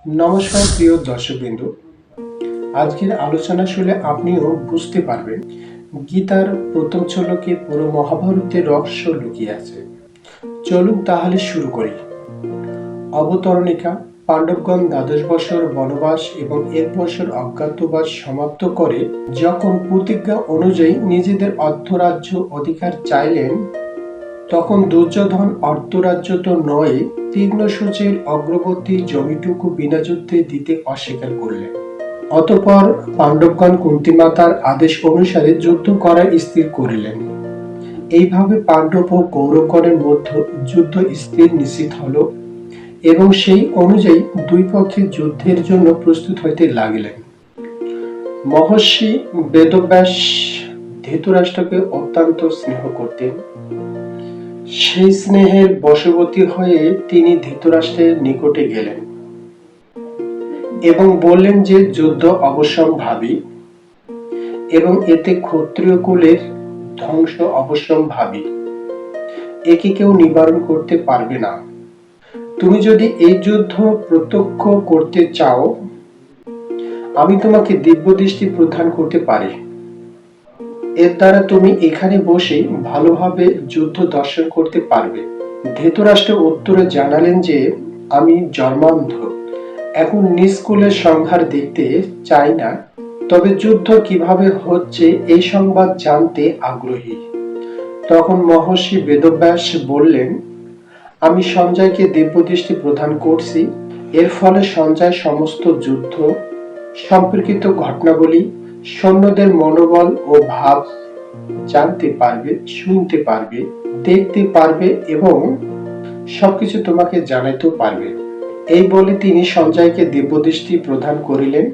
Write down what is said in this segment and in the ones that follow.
নমস্কার প্রিয় দর্শকবৃন্দু, আজকের আলোচনা শুনে আপনিও বুঝতে পারবেন গীতার প্রথম শ্লোকে পুরো মহাভারতের রহস্য লুকিয়ে আছে। চলুন তাহলে শুরু করি। অবতরণিকা: পাণ্ডবগণ ১২ বছর বনবাস এবং ১ বছর অজ্ঞাতবাস সমাপ্ত করে যখন প্রতিজ্ঞা অনুযায়ী নিজেদের অর্ধরাজ্য অধিকার চাইলেন, তখন দুর্যোধন অর্ধরাজ্য তো নয়, তীক্ষ্ণসূচের অগ্রবর্তী জমিটুকু বিনা যুদ্ধে দিতে অস্বীকার করলেন। অতঃপর পাণ্ডবগণ কুন্তিমাতার আদেশ অনুসারে যুদ্ধ করা স্থির করিলেন। এইভাবে পাণ্ডব ও কৌরবগণের মধ্যে যুদ্ধ স্থির নিশ্চিত হল এবং সেই অনুযায়ী দুই পক্ষে যুদ্ধের জন্য প্রস্তুত হইতে লাগিলেন। মহর্ষি বেদব্যাস ধৃতরাষ্ট্রকে অত্যন্ত স্নেহ করতেন। সেই স্নেহের বশবর্তী হয়ে তিনি ধৃতরাষ্ট্রের নিকটে গেলেন এবং বললেন যে যুদ্ধ অবশ্যম্ভাবী এবং এতে ক্ষত্রিয় কুলের ধ্বংস অবশ্যম্ভাবী। একে কেউ নিবারণ করতে পারবে না। তুমি যদি এই যুদ্ধ প্রত্যক্ষ করতে চাও, আমি তোমাকে দিব্য দৃষ্টি প্রদান করতে পারি। এর দ্বারা তুমি এখানে বসে ভালোভাবে যুদ্ধ দর্শন করতে পারবে। ধৃতরাষ্ট্র উত্তরে জানালেন যে আমি জন্মান্ধ, এখন নিষ্কুলের সংহার দেখতে চাই না, তবে যুদ্ধ কিভাবে হচ্ছে এই সংবাদ জানতে আগ্রহী। তখন মহর্ষি বেদব্যাস বললেন, আমি সঞ্জয়কে দিব্যদৃষ্টি প্রদান করছি। এর ফলে সঞ্জয় সমস্ত যুদ্ধ সম্পর্কিত ঘটনাবলী, সৈন্যদের মনোবল ও ভাব জানতে পারবে, শুনতে পারবে, দেখতে পারবে এবং সবকিছু তোমাকে জানাইতেও পারবে। এই বলে তিনি সঞ্জয়কে দিব্যদৃষ্টি প্রদান করিলেন।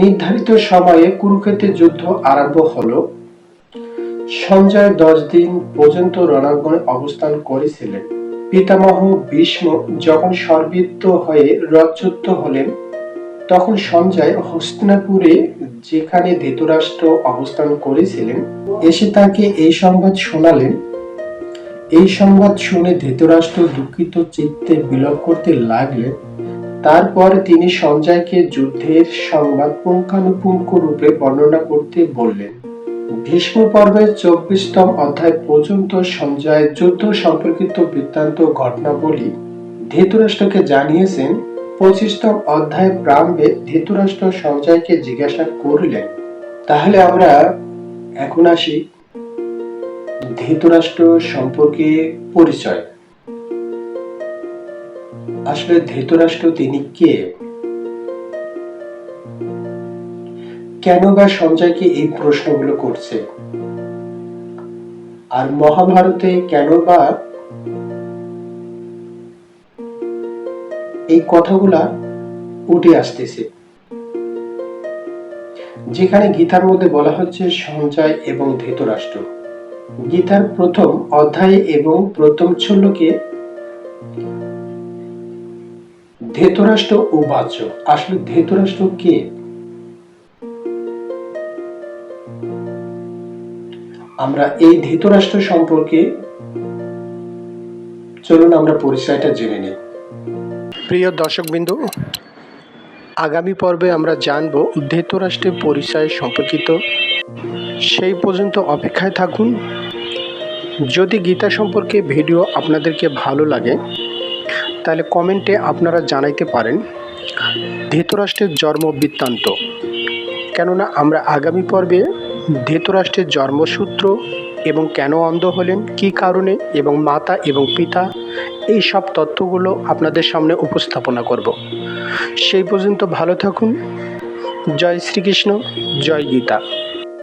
নির্ধারিত সময়ে কুরুক্ষেত্রের যুদ্ধ আরম্ভ হল। সঞ্জয় 10 দিন পর্যন্ত রণাঙ্গনে অবস্থান করেছিলেন। পিতামহ ভীষ্ম যখন সর্বিত হয়ে রথচ্যুত হলেন, তখন সঞ্জয় হস্তিনাপুরে, যেখানে ধৃতরাষ্ট্র অবস্থান করেছিলেন, এসে তাকে এই সংবাদ শোনালেন। এই সংবাদ শুনে ধৃতরাষ্ট্র দুঃখিত চিত্তে বিলাপ করতে লাগলেন। তারপর তিনি সঞ্জয়কে যুদ্ধের সংবাদ পুঙ্খানুপুঙ্খ রূপে বর্ণনা করতে বললেন। ভীষ্ম পর্বের 24তম অধ্যায় পর্যন্ত সঞ্জয় যুদ্ধ সম্পর্কিত বৃত্তান্ত ঘটনাবলী ধৃতরাষ্ট্রকে জানিয়েছেন। 25তম অধ্যায় প্রারম্ভে ধৃতরাষ্ট্র সঞ্জয়কে জিজ্ঞাসা করিলেন, তাহলে আমরা এখন আসি ধৃতরাষ্ট্র সম্পর্কে পরিচয়। আসলে ধৃতরাষ্ট্র তিনি কে? কেন বা সঞ্জয়কে এই প্রশ্নগুলো করছে? আর মহাভারতে কেন বা এই কথাগুলা উঠে আসতেছে, যেখানে গীতার মধ্যে বলা হচ্ছে সঞ্জয় এবং ধৃতরাষ্ট্র। গীতার প্রথম অধ্যায়ে এবং প্রথম শ্লোকে ধৃতরাষ্ট্র উবাচ। আসলে ধৃতরাষ্ট্র কে? আমরা এই ধৃতরাষ্ট্র সম্পর্কে চলুন আমরা পরিচয়টা জেনে নিই। প্রিয় দর্শকবৃন্দ, আগামী পর্বে আমরা জানব ধৃতরাষ্ট্রের পরিচয় সম্পর্কিত। সেই পর্যন্ত অপেক্ষায় থাকুন। যদি গীতা সম্পর্কে ভিডিও আপনাদেরকে ভালো লাগে, তাহলে কমেন্টে আপনারা জানাইতে পারেন ধৃতরাষ্ট্রের জন্ম বৃত্তান্ত। কেননা আমরা আগামী পর্বে ধৃতরাষ্ট্রের জন্মসূত্র এবং কেন অন্ধ হলেন, কী কারণে, এবং মাতা এবং পিতা, এই সব তথ্যগুলো আপনাদের সামনে উপস্থাপনা করব। সেই পর্যন্ত ভালো থাকুন। জয় শ্রীকৃষ্ণ, জয় গীতা।